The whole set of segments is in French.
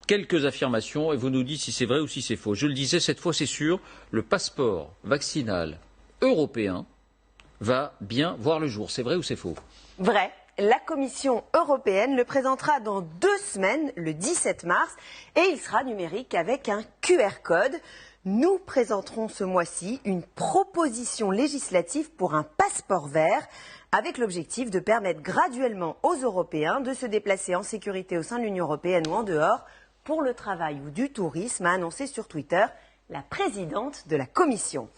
quelques affirmations et vous nous dites si c'est vrai ou si c'est faux. Je le disais, cette fois c'est sûr, le passeport vaccinal européen va bien voir le jour. C'est vrai ou c'est faux? Vrai. La Commission européenne le présentera dans 2 semaines, le 17 mars, et il sera numérique avec un QR code. Nous présenterons ce mois-ci une proposition législative pour un passeport vert, avec l'objectif de permettre graduellement aux Européens de se déplacer en sécurité au sein de l'Union européenne ou en dehors pour le travail ou du tourisme, a annoncé sur Twitter la présidente de la Commission.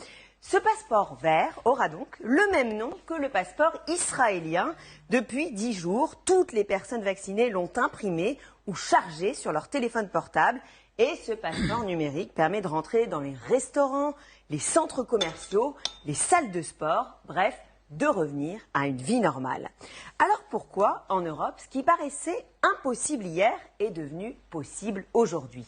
Ce passeport vert aura donc le même nom que le passeport israélien. Depuis 10 jours, toutes les personnes vaccinées l'ont imprimé ou chargé sur leur téléphone portable. Et ce passeport numérique permet de rentrer dans les restaurants, les centres commerciaux, les salles de sport, bref, de revenir à une vie normale. Alors pourquoi, en Europe, ce qui paraissait impossible hier est devenu possible aujourd'hui?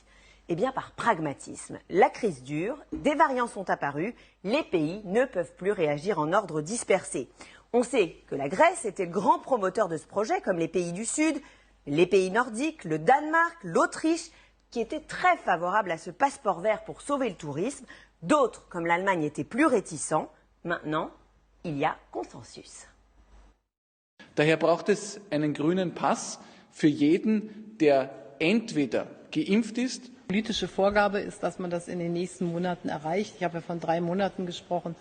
Eh bien par pragmatisme. La crise dure, des variants sont apparus, les pays ne peuvent plus réagir en ordre dispersé. On sait que la Grèce était le grand promoteur de ce projet, comme les pays du Sud, les pays nordiques, le Danemark, l'Autriche, qui étaient très favorables à ce passeport vert pour sauver le tourisme. D'autres, comme l'Allemagne, étaient plus réticents. Maintenant, il y a consensus. Daher braucht es einen grünen Pass für jeden, der entweder geimpft ist. Politische Vorgabe ist, dass man das in den nächsten Monaten erreicht. Ich habe ja von 3 Monaten gesprochen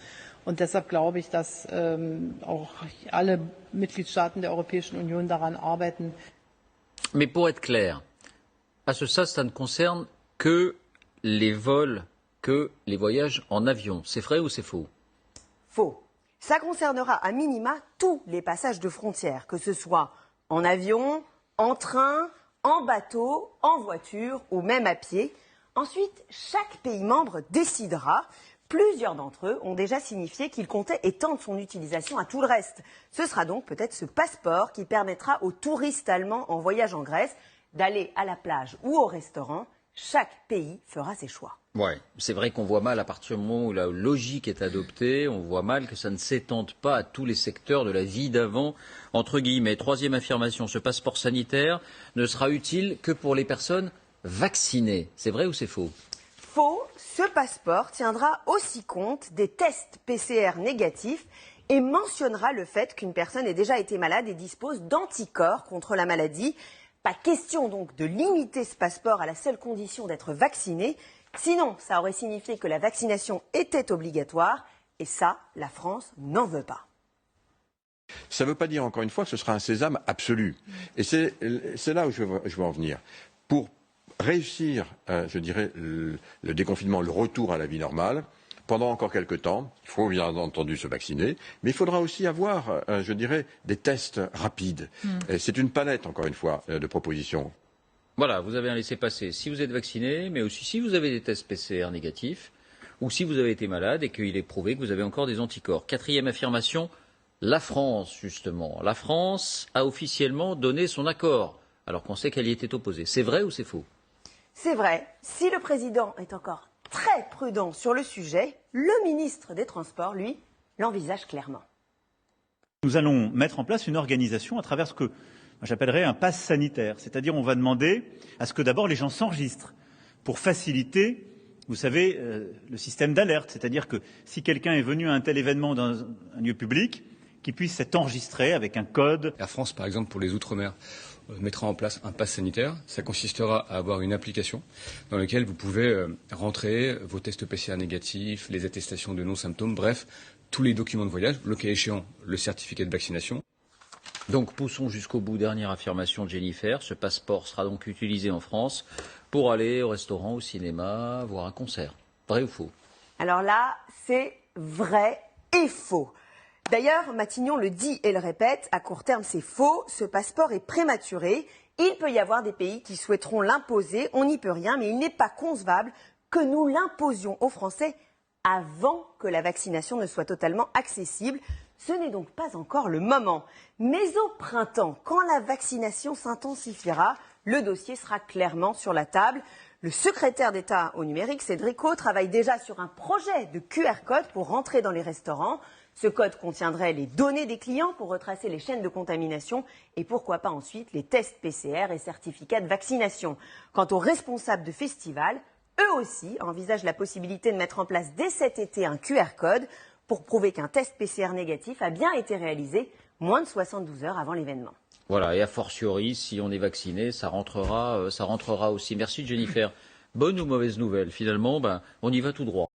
und deshalb glaube ich, dass auch alle Mitgliedstaaten der Europäischen Union daran arbeiten. Mais pour être clair, à ce stade, ça ne concerne que les vols, que les voyages en avion. C'est vrai ou c'est faux? Faux. Ça concernera à minima tous les passages de frontières, que ce soit en avion, en train, en bateau, en voiture ou même à pied. Ensuite, chaque pays membre décidera. Plusieurs d'entre eux ont déjà signifié qu'ils comptaient étendre son utilisation à tout le reste. Ce sera donc peut-être ce passeport qui permettra aux touristes allemands en voyage en Grèce d'aller à la plage ou au restaurant. Chaque pays fera ses choix. Ouais, c'est vrai qu'on voit mal à partir du moment où la logique est adoptée, on voit mal que ça ne s'étende pas à tous les secteurs de la vie d'avant, entre guillemets. Troisième affirmation, ce passeport sanitaire ne sera utile que pour les personnes vaccinées. C'est vrai ou c'est faux? Faux, ce passeport tiendra aussi compte des tests PCR négatifs et mentionnera le fait qu'une personne ait déjà été malade et dispose d'anticorps contre la maladie. Pas question donc de limiter ce passeport à la seule condition d'être vacciné. Sinon, ça aurait signifié que la vaccination était obligatoire. Et ça, la France n'en veut pas. Ça ne veut pas dire, encore une fois, que ce sera un sésame absolu. Et c'est là où je veux en venir. Pour réussir, je dirais, le déconfinement, le retour à la vie normale, pendant encore quelques temps, il faut bien entendu se vacciner, mais il faudra aussi avoir, je dirais, des tests rapides. C'est une palette, encore une fois, de propositions. Voilà, vous avez un laissez-passer si vous êtes vacciné, mais aussi si vous avez des tests PCR négatifs, ou si vous avez été malade et qu'il est prouvé que vous avez encore des anticorps. Quatrième affirmation, la France, justement. La France a officiellement donné son accord, alors qu'on sait qu'elle y était opposée. C'est vrai ou c'est faux? C'est vrai. Si le président est encore très prudent sur le sujet, le ministre des Transports, lui, l'envisage clairement. Nous allons mettre en place une organisation à travers ce que j'appellerais un pass sanitaire. C'est-à-dire on va demander à ce que d'abord les gens s'enregistrent pour faciliter, vous savez, le système d'alerte. C'est-à-dire que si quelqu'un est venu à un tel événement dans un lieu public, qu'il puisse s'être enregistré avec un code. La France, par exemple, pour les Outre-mer, mettra en place un pass sanitaire. Ça consistera à avoir une application dans laquelle vous pouvez rentrer vos tests PCR négatifs, les attestations de non-symptômes, bref, tous les documents de voyage, le cas échéant, le certificat de vaccination. Donc poussons jusqu'au bout. Dernière affirmation de Jennifer. Ce passeport sera donc utilisé en France pour aller au restaurant, au cinéma, voir un concert. Vrai ou faux? Alors là, c'est vrai et faux. D'ailleurs, Matignon le dit et le répète, à court terme c'est faux, ce passeport est prématuré. Il peut y avoir des pays qui souhaiteront l'imposer, on n'y peut rien, mais il n'est pas concevable que nous l'imposions aux Français avant que la vaccination ne soit totalement accessible. Ce n'est donc pas encore le moment. Mais au printemps, quand la vaccination s'intensifiera, le dossier sera clairement sur la table. Le secrétaire d'État au numérique, Cédric O, travaille déjà sur un projet de QR code pour rentrer dans les restaurants. Ce code contiendrait les données des clients pour retracer les chaînes de contamination et pourquoi pas ensuite les tests PCR et certificats de vaccination. Quant aux responsables de festivals, eux aussi envisagent la possibilité de mettre en place dès cet été un QR code pour prouver qu'un test PCR négatif a bien été réalisé moins de 72 heures avant l'événement. Voilà, et a fortiori, si on est vacciné, ça rentrera aussi. Merci Jennifer. Bonne ou mauvaise nouvelle? Finalement, on y va tout droit.